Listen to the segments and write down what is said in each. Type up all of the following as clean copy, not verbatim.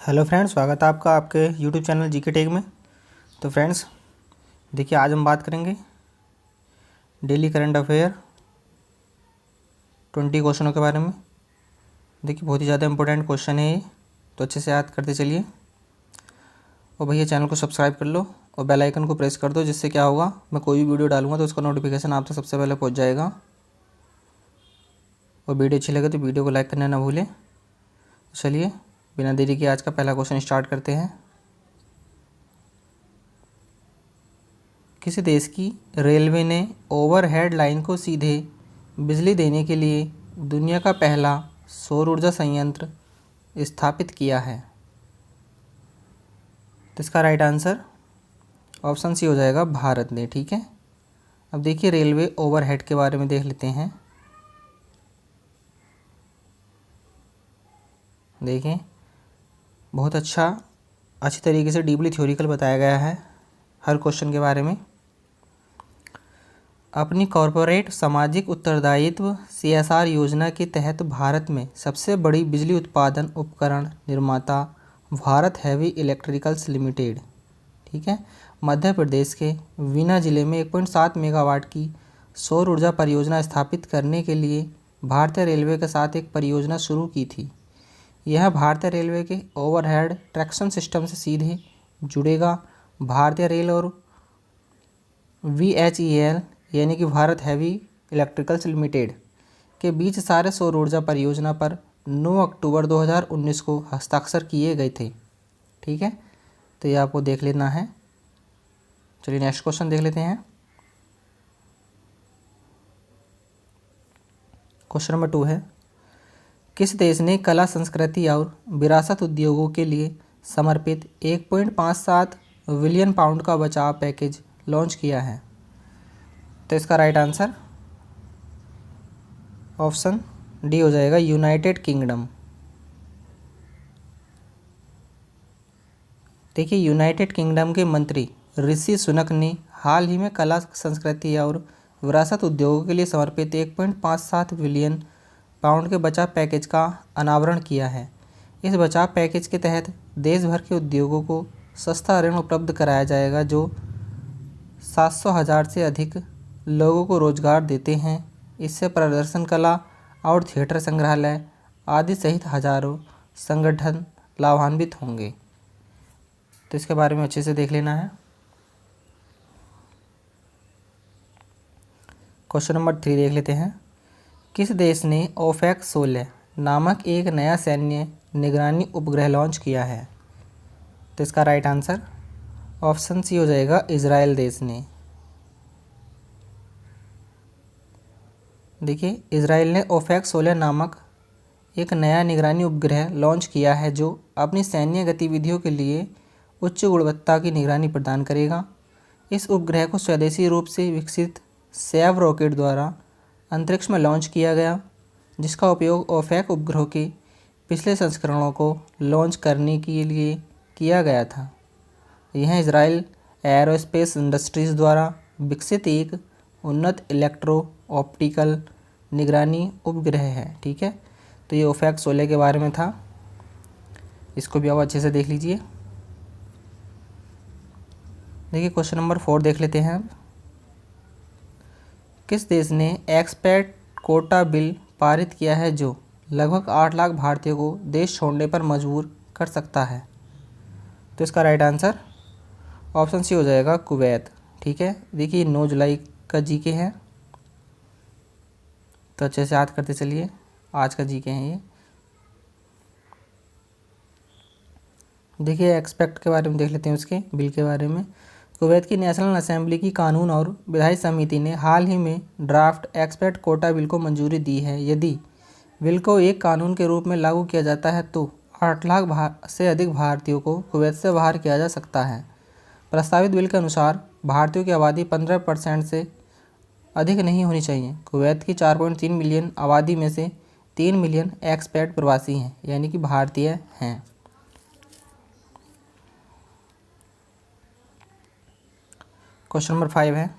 Hello friends, स्वागत है आपका आपके यूट्यूब चैनल जीके टेक में। तो फ्रेंड्स देखिए, आज हम बात करेंगे डेली करंट अफेयर 20 क्वेश्चनों के बारे में। देखिए, बहुत ही ज़्यादा इंपॉर्टेंट क्वेश्चन है ये, तो अच्छे से याद करते चलिए। और भैया चैनल को सब्सक्राइब कर लो और बेल आइकन को प्रेस कर दो, जिससे क्या होगा, मैं कोई भी वीडियो डालूंगा तो उसका नोटिफिकेशन आप तक सबसे पहले पहुँच जाएगा। और वीडियो अच्छी लगे तो वीडियो को लाइक करना ना भूलें। चलिए बिना देरी के आज का पहला क्वेश्चन स्टार्ट करते हैं। किसी देश की रेलवे ने ओवरहेड लाइन को सीधे बिजली देने के लिए दुनिया का पहला सौर ऊर्जा संयंत्र स्थापित किया है? तो इसका राइट आंसर ऑप्शन सी हो जाएगा, भारत ने। ठीक है, अब देखिए रेलवे ओवरहेड के बारे में देख लेते हैं। देखें, बहुत अच्छी तरीके से डीपली थ्योरिकल बताया गया है हर क्वेश्चन के बारे में। अपनी कॉरपोरेट सामाजिक उत्तरदायित्व CSR योजना के तहत भारत में सबसे बड़ी बिजली उत्पादन उपकरण निर्माता भारत हैवी इलेक्ट्रिकल्स लिमिटेड, ठीक है, मध्य प्रदेश के बीना जिले में 1.7 मेगावाट की सौर ऊर्जा परियोजना स्थापित करने के लिए भारतीय रेलवे के साथ एक परियोजना शुरू की थी। यह भारतीय रेलवे के ओवरहेड ट्रैक्शन सिस्टम से सीधे जुड़ेगा। भारतीय रेल और VHEL यानी कि भारत हैवी इलेक्ट्रिकल्स लिमिटेड के बीच सारे सौर ऊर्जा परियोजना पर 9 अक्टूबर 2019 को हस्ताक्षर किए गए थे। ठीक है, तो ये आपको देख लेना है। चलिए नेक्स्ट क्वेश्चन देख लेते हैं। क्वेश्चन नंबर 2 है, किस देश ने कला संस्कृति और विरासत उद्योगों के लिए समर्पित 1.57 बिलियन पाउंड का बचाव पैकेज लॉन्च किया है? तो इसका राइट आंसर ऑप्शन डी हो जाएगा, यूनाइटेड किंगडम। देखिए, यूनाइटेड किंगडम के मंत्री ऋषि सुनक ने हाल ही में कला संस्कृति और विरासत उद्योगों के लिए समर्पित 1.57 बिलियन पाउंड के बचाव पैकेज का अनावरण किया है। इस बचाव पैकेज के तहत देश भर के उद्योगों को सस्ता ऋण उपलब्ध कराया जाएगा, जो 700,000 से अधिक लोगों को रोजगार देते हैं। इससे प्रदर्शन कला और थिएटर संग्रहालय आदि सहित हजारों संगठन लाभान्वित होंगे। तो इसके बारे में अच्छे से देख लेना है। क्वेश्चन नंबर 3 देख लेते हैं। किस देश ने OFAC 16 नामक एक नया सैन्य निगरानी उपग्रह लॉन्च किया है? तो इसका राइट आंसर ऑप्शन सी हो जाएगा, इजराइल देश ने। देखिए, इजराइल ने OFAC 16 नामक एक नया निगरानी उपग्रह लॉन्च किया है, जो अपनी सैन्य गतिविधियों के लिए उच्च गुणवत्ता की निगरानी प्रदान करेगा। इस उपग्रह को स्वदेशी रूप से विकसित सैव रॉकेट द्वारा अंतरिक्ष में लॉन्च किया गया, जिसका उपयोग OFAC उपग्रहों के पिछले संस्करणों को लॉन्च करने के लिए किया गया था। यह इजराइल एरोस्पेस इंडस्ट्रीज़ द्वारा विकसित एक उन्नत इलेक्ट्रो ऑप्टिकल निगरानी उपग्रह है। ठीक है, तो ये OFAC 16 के बारे में था, इसको भी आप अच्छे से देख लीजिए। देखिए, क्वेश्चन नंबर 4 देख लेते हैं। किस देश ने एक्सपैट कोटा बिल पारित किया है, जो लगभग 8 लाख भारतीयों को देश छोड़ने पर मजबूर कर सकता है? तो इसका राइट आंसर ऑप्शन सी हो जाएगा, कुवैत। ठीक है, देखिए 9 जुलाई का जीके है, तो अच्छे से याद करते चलिए, आज का जीके हैं ये। देखिए, एक्सपेक्ट के बारे में देख लेते हैं, उसके बिल के बारे में। कुवैत की नेशनल असेंबली की कानून और विधायी समिति ने हाल ही में ड्राफ्ट एक्सपेट कोटा बिल को मंजूरी दी है। यदि बिल को एक कानून के रूप में लागू किया जाता है तो 8 लाख से अधिक भारतीयों को कुवैत से बाहर किया जा सकता है। प्रस्तावित बिल के अनुसार भारतीयों की आबादी 15% से अधिक नहीं होनी चाहिए। कुवैत की 4.3 मिलियन आबादी में से 3 मिलियन एक्सपेट प्रवासी हैं, यानी कि भारतीय हैं। क्वेश्चन नंबर 5 है,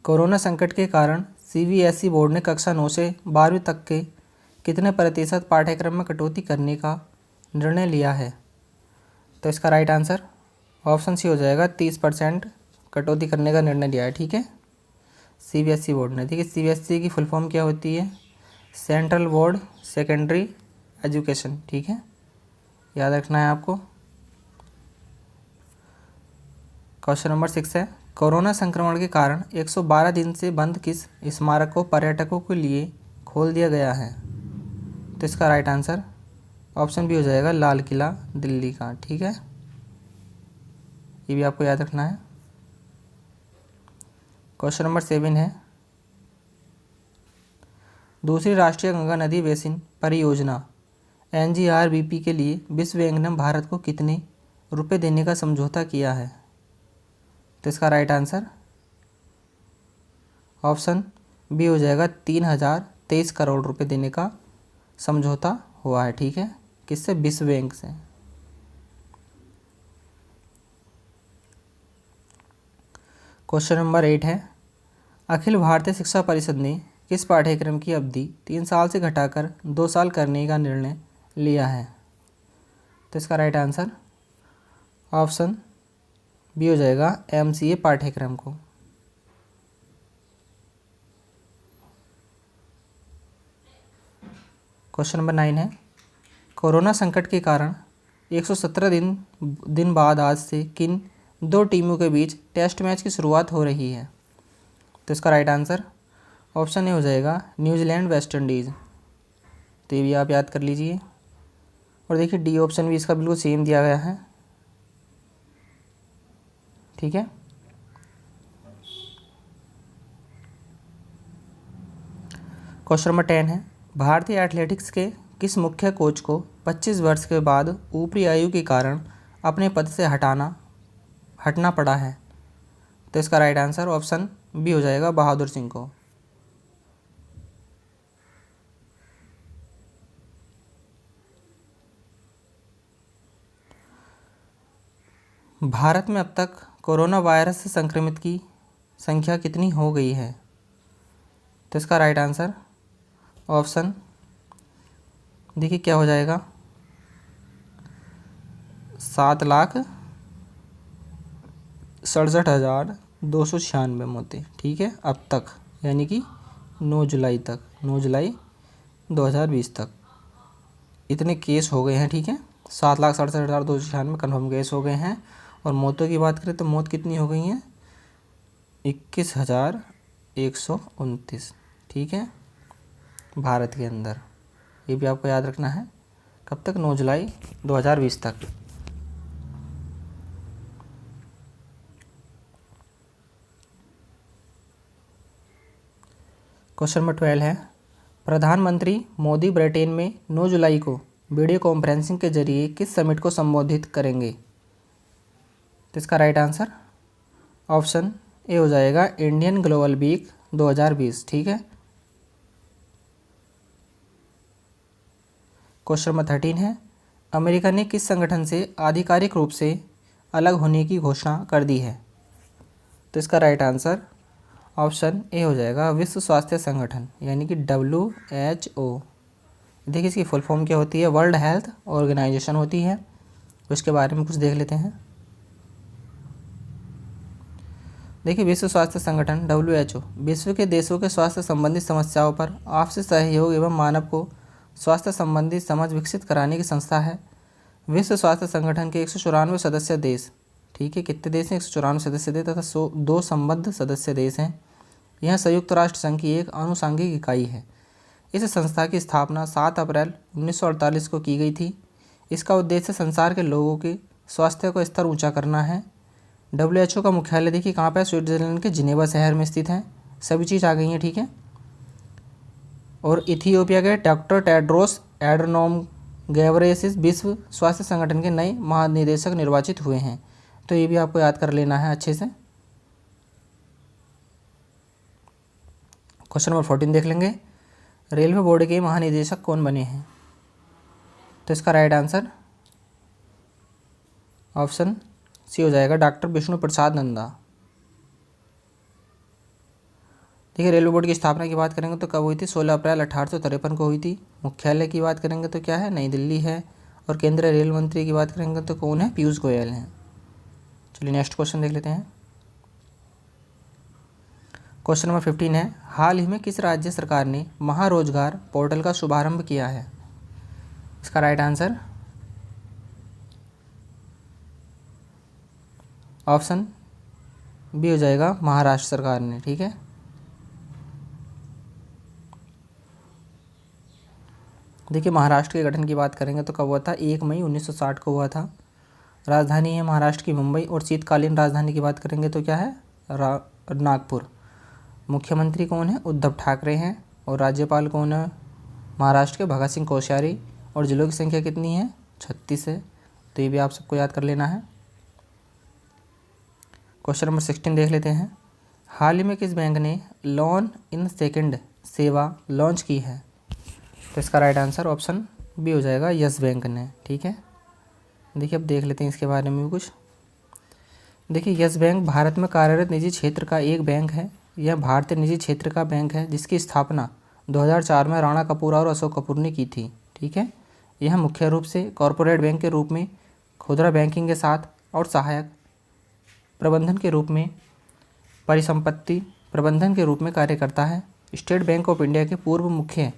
कोरोना संकट के कारण CBSE बोर्ड ने कक्षा 9 से 12वीं तक के कितने प्रतिशत पाठ्यक्रम में कटौती करने का निर्णय लिया है? तो इसका राइट आंसर ऑप्शन सी हो जाएगा, 30% कटौती करने का निर्णय लिया है। ठीक है, सीबीएसई बोर्ड ने। देखिए सीबीएसई की फुल फॉर्म क्या होती है? Central board secondary education. ठीक है, याद रखना है आपको। क्वेश्चन नंबर 6 है, कोरोना संक्रमण के कारण 112 दिन से बंद किस स्मारक को पर्यटकों के लिए खोल दिया गया है? तो इसका राइट आंसर ऑप्शन बी हो जाएगा, लाल किला दिल्ली का। ठीक है, ये भी आपको याद रखना है। क्वेश्चन नंबर 7 है, दूसरी राष्ट्रीय गंगा नदी बेसिन परियोजना NGRBP के लिए विश्व बैंक ने भारत को कितने रुपए देने का समझौता किया है? तो इसका राइट आंसर ऑप्शन बी हो जाएगा, 3023 करोड़ रुपए देने का समझौता हुआ है। ठीक है, किससे? विश्व बैंक से। क्वेश्चन नंबर 8 है, अखिल भारतीय शिक्षा परिषद ने किस पाठ्यक्रम की अवधि 3 साल से घटाकर 2 साल करने का निर्णय लिया है? तो इसका राइट आंसर ऑप्शन बी हो जाएगा, MCA पाठ्यक्रम को। क्वेश्चन नंबर 9 है, कोरोना संकट के कारण 117 दिन बाद आज से किन 2 टीमों के बीच टेस्ट मैच की शुरुआत हो रही है? तो इसका राइट आंसर ऑप्शन ए हो जाएगा, न्यूजीलैंड वेस्ट इंडीज़। तो ये भी आप याद कर लीजिए। और देखिए डी ऑप्शन भी इसका बिल्कुल सेम दिया गया है। ठीक है, क्वेश्चन नंबर 10 है, भारतीय एथलेटिक्स के किस मुख्य कोच को 25 वर्ष के बाद ऊपरी आयु के कारण अपने पद से हटना पड़ा है? तो इसका राइट आंसर ऑप्शन बी हो जाएगा, बहादुर सिंह को। भारत में अब तक कोरोना वायरस से संक्रमित की संख्या कितनी हो गई है? तो इसका राइट आंसर ऑप्शन देखिए क्या हो जाएगा, 7,67,296 मौतें। ठीक है, अब तक, यानी कि 9 जुलाई तक, 9 जुलाई 2020 तक इतने केस हो गए हैं। ठीक है, 7,67,296 कन्फर्म केस हो गए हैं। और मौतों की बात करें तो मौत कितनी हो गई हैं? 21,129। ठीक है, भारत के अंदर। ये भी आपको याद रखना है। कब तक? 9 जुलाई 2020 तक। क्वेश्चन नंबर 12 है, प्रधानमंत्री मोदी ब्रिटेन में 9 जुलाई को वीडियो कॉन्फ्रेंसिंग के जरिए किस समिट को संबोधित करेंगे? तो इसका राइट आंसर ऑप्शन ए हो जाएगा, इंडियन ग्लोबल वीक 2020। ठीक है, क्वेश्चन नंबर 13 है, अमेरिका ने किस संगठन से आधिकारिक रूप से अलग होने की घोषणा कर दी है? तो इसका राइट आंसर ऑप्शन ए हो जाएगा, विश्व स्वास्थ्य संगठन, यानी कि WHO। देखिए इसकी फुल फॉर्म क्या होती है? वर्ल्ड हेल्थ ऑर्गेनाइजेशन होती है। उसके बारे में कुछ देख लेते हैं। देखिए विश्व स्वास्थ्य संगठन WHO विश्व के देशों के स्वास्थ्य संबंधी समस्याओं पर आपसी सहयोग एवं मानव को स्वास्थ्य संबंधी समझ विकसित कराने की संस्था है। विश्व स्वास्थ्य संगठन के 194 सदस्य देश, ठीक है, कितने देश हैं? 194 सदस्य देश तथा 2 संबद्ध सदस्य देश हैं। यह संयुक्त राष्ट्र संघ की एक आनुषंगिक इकाई है। इस संस्था की स्थापना 7 अप्रैल 1948 को की गई थी। इसका उद्देश्य संसार के लोगों के स्वास्थ्य को स्तर ऊंचा करना है। WHO का मुख्यालय देखिए कहाँ पे है? स्विट्जरलैंड के जिनेवा शहर में स्थित है। सभी चीज़ आ गई हैं। ठीक है, और इथियोपिया के डॉक्टर टेड्रोस एडनोम गैब्रेयेसस विश्व स्वास्थ्य संगठन के नए महानिदेशक निर्वाचित हुए हैं। तो ये भी आपको याद कर लेना है अच्छे से। क्वेश्चन नंबर 14 देख लेंगे, रेलवे बोर्ड के महानिदेशक कौन बने हैं? तो इसका राइट आंसर ऑप्शन सी हो जाएगा, डॉक्टर विष्णु प्रसाद नंदा। देखिए रेलवे बोर्ड की स्थापना की बात करेंगे तो कब हुई थी? 16 अप्रैल 1853 को हुई थी। मुख्यालय की बात करेंगे तो क्या है? नई दिल्ली है। और केंद्रीय रेल मंत्री की बात करेंगे तो कौन है, पीयूष गोयल हैं। चलिए नेक्स्ट क्वेश्चन देख लेते हैं। क्वेश्चन नंबर 15 है, हाल ही में किस राज्य सरकार ने महारोजगार पोर्टल का शुभारंभ किया है? इसका राइट आंसर ऑप्शन बी हो जाएगा, महाराष्ट्र सरकार ने। ठीक है, देखिए महाराष्ट्र के गठन की बात करेंगे तो कब हुआ था, 1 मई 1960 को हुआ था। राजधानी है महाराष्ट्र की मुंबई, और शीतकालीन राजधानी की बात करेंगे तो क्या है, नागपुर। मुख्यमंत्री कौन है, उद्धव ठाकरे हैं। और राज्यपाल कौन है, महाराष्ट्र के भगत सिंह कोश्यारी। और जिलों की संख्या कितनी है, 36 है। तो ये भी आप सबको याद कर लेना है। क्वेश्चन नंबर 16 देख लेते हैं। हाल ही में किस बैंक ने लोन इन सेकंड सेवा लॉन्च की है? तो इसका राइट आंसर ऑप्शन बी हो जाएगा, यस बैंक ने। ठीक है, देखिए अब देख लेते हैं इसके बारे में भी कुछ। देखिए यस बैंक भारत में कार्यरत निजी क्षेत्र का एक बैंक है। यह भारतीय निजी क्षेत्र का बैंक है जिसकी स्थापना 2004 में राणा कपूर और अशोक कपूर ने की थी। ठीक है, यह मुख्य रूप से कॉरपोरेट बैंक के रूप में, खुदरा बैंकिंग के साथ और सहायक प्रबंधन के रूप में, परिसंपत्ति प्रबंधन के रूप में कार्य करता है। स्टेट बैंक ऑफ इंडिया के पूर्व मुख्य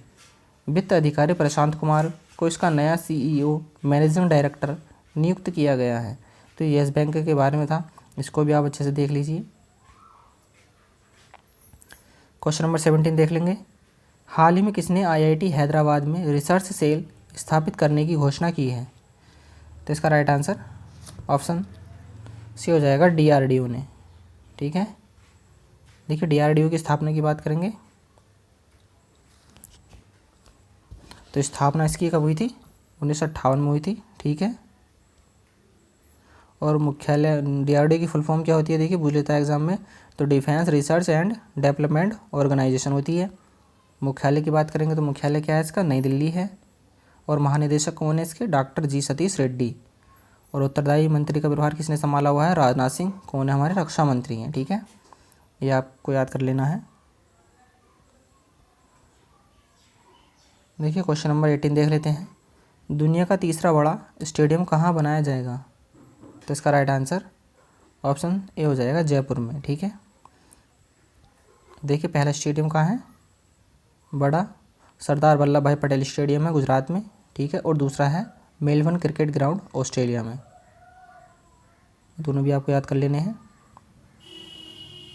वित्त अधिकारी प्रशांत कुमार को इसका नया CEO मैनेजिंग डायरेक्टर नियुक्त किया गया है। तो यस बैंक के बारे में था, इसको भी आप अच्छे से देख लीजिए। क्वेश्चन नंबर 17 देख लेंगे। हाल ही में किसने IIT हैदराबाद में रिसर्च सेल स्थापित करने की घोषणा की है? तो इसका राइट आंसर ऑप्शन सी हो जाएगा, DRDO ने। ठीक है, देखिए DRDO की स्थापना की बात करेंगे तो स्थापना इसकी कब हुई थी, 1958 में हुई थी। ठीक है, और मुख्यालय DRDO की फुल फॉर्म क्या होती है, देखिए पूछ लेता है एग्जाम में, तो defence research and development organisation होती है। मुख्यालय की बात करेंगे तो मुख्यालय क्या है इसका, नई दिल्ली है। और महानिदेशक कौन है इसके, डॉक्टर जी सतीश रेड्डी। और उत्तरदायी मंत्री का प्रभार किसने संभाला हुआ है, राजनाथ सिंह। कौन है, हमारे रक्षा मंत्री हैं। ठीक है, ये आपको याद कर लेना है। देखिए क्वेश्चन नंबर 18 देख लेते हैं। दुनिया का तीसरा बड़ा स्टेडियम कहाँ बनाया जाएगा? तो इसका राइट आंसर ऑप्शन ए हो जाएगा, जयपुर में। ठीक है, देखिए पहला स्टेडियम कहाँ है, बड़ा सरदार वल्लभ भाई पटेल स्टेडियम है गुजरात में। ठीक है, और दूसरा है मेलबर्न क्रिकेट ग्राउंड ऑस्ट्रेलिया में। दोनों भी आपको याद कर लेने हैं।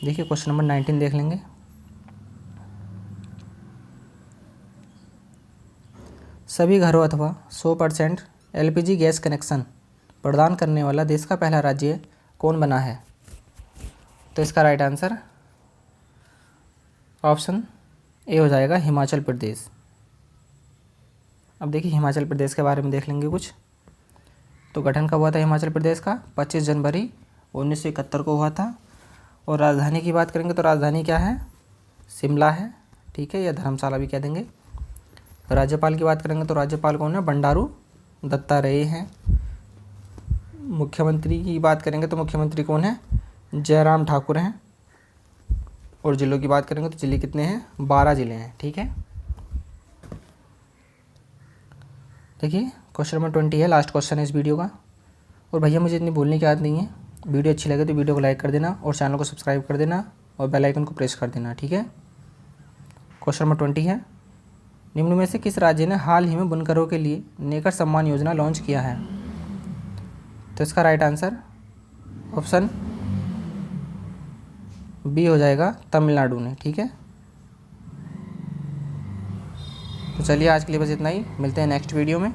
देखिए क्वेश्चन नंबर 19 देख लेंगे। सभी घरों अथवा 100% LPG गैस कनेक्शन प्रदान करने वाला देश का पहला राज्य कौन बना है? तो इसका राइट आंसर ऑप्शन ए हो जाएगा, हिमाचल प्रदेश। अब देखिए हिमाचल प्रदेश के बारे में देख लेंगे कुछ। तो गठन कब हुआ था हिमाचल प्रदेश का, 25 जनवरी 1971 को हुआ था। और राजधानी की बात करेंगे तो राजधानी क्या है, शिमला है। ठीक है, या धर्मशाला भी कह देंगे। राज्यपाल की बात करेंगे तो राज्यपाल कौन है, बंडारू दत्तात्रेय हैं। मुख्यमंत्री की बात करेंगे तो मुख्यमंत्री कौन है, जयराम ठाकुर हैं। और जिलों की बात करेंगे तो जिले कितने हैं, 12 जिले हैं। ठीक है, देखिए क्वेश्चन नंबर 20 है, लास्ट क्वेश्चन है इस वीडियो का। और भैया मुझे इतनी बोलने की आदत नहीं है, वीडियो अच्छी लगे तो वीडियो को लाइक कर देना और चैनल को सब्सक्राइब कर देना और बेल आइकन को प्रेस कर देना। ठीक है, क्वेश्चन नंबर 20 है, निम्न में से किस राज्य ने हाल ही में बुनकरों के लिए नेकर सम्मान योजना लॉन्च किया है? तो इसका राइट आंसर ऑप्शन बी हो जाएगा, तमिलनाडु ने। ठीक है, तो चलिए आज के लिए बस इतना ही, मिलते हैं नेक्स्ट वीडियो में।